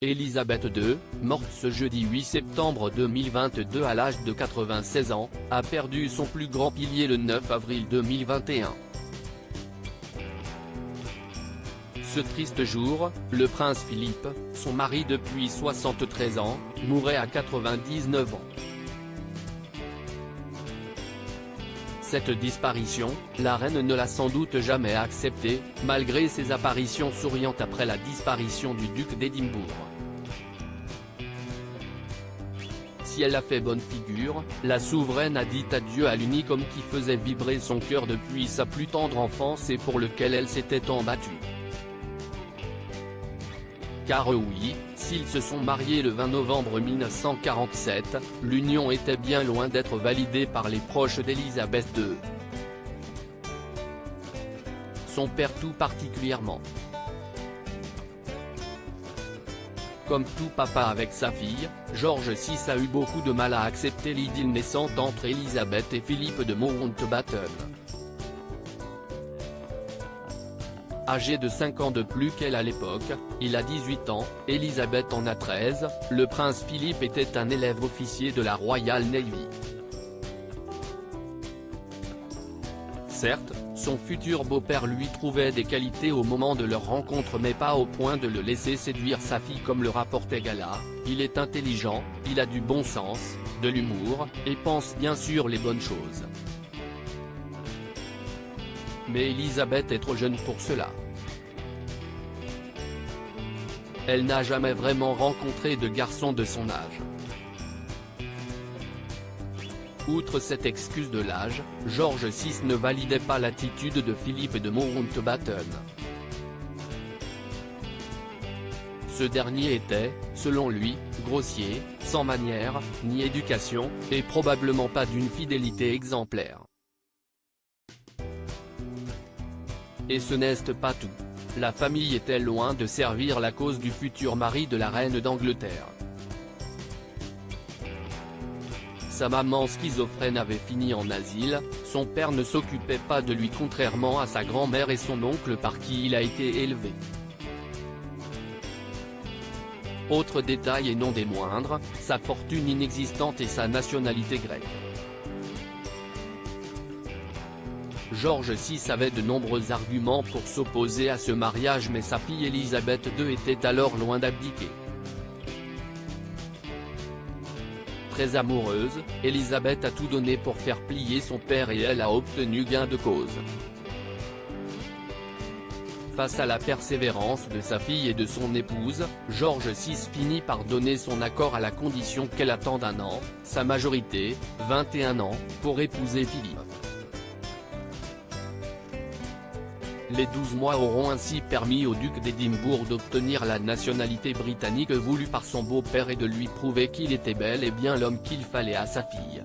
Élisabeth II, morte ce jeudi 8 septembre 2022 à l'âge de 96 ans, a perdu son plus grand pilier le 9 avril 2021. Ce triste jour, le prince Philippe, son mari depuis 73 ans, mourait à 99 ans. Cette disparition, la reine ne l'a sans doute jamais acceptée, malgré ses apparitions souriantes après la disparition du duc d'Édimbourg. Si elle a fait bonne figure, la souveraine a dit adieu à l'unique homme qui faisait vibrer son cœur depuis sa plus tendre enfance et pour lequel elle s'était tant battue. Car oui, s'ils se sont mariés le 20 novembre 1947, l'union était bien loin d'être validée par les proches d'Élisabeth II. Son père tout particulièrement. Comme tout papa avec sa fille, George VI a eu beaucoup de mal à accepter l'idylle naissante entre Élisabeth et Philippe de Mountbatten. Âgé de 5 ans de plus qu'elle à l'époque, il a 18 ans, Élisabeth en a 13, le prince Philippe était un élève officier de la Royal Navy. Certes, son futur beau-père lui trouvait des qualités au moment de leur rencontre mais pas au point de le laisser séduire sa fille comme le rapportait Gala. Il est intelligent, il a du bon sens, de l'humour, et pense bien sûr les bonnes choses. Mais Élisabeth est trop jeune pour cela. Elle n'a jamais vraiment rencontré de garçon de son âge. Outre cette excuse de l'âge, George VI ne validait pas l'attitude de Philippe de Mountbatten. Ce dernier était, selon lui, grossier, sans manières, ni éducation, et probablement pas d'une fidélité exemplaire. Et ce n'est pas tout. La famille était loin de servir la cause du futur mari de la reine d'Angleterre. Sa maman schizophrène avait fini en asile, son père ne s'occupait pas de lui contrairement à sa grand-mère et son oncle par qui il a été élevé. Autre détail et non des moindres, sa fortune inexistante et sa nationalité grecque. George VI avait de nombreux arguments pour s'opposer à ce mariage mais sa fille Élisabeth II était alors loin d'abdiquer. Très amoureuse, Élisabeth a tout donné pour faire plier son père et elle a obtenu gain de cause. Face à la persévérance de sa fille et de son épouse, George VI finit par donner son accord à la condition qu'elle attende un an, sa majorité, 21 ans, pour épouser Philippe. Les 12 mois auront ainsi permis au duc d'Édimbourg d'obtenir la nationalité britannique voulue par son beau-père et de lui prouver qu'il était bel et bien l'homme qu'il fallait à sa fille.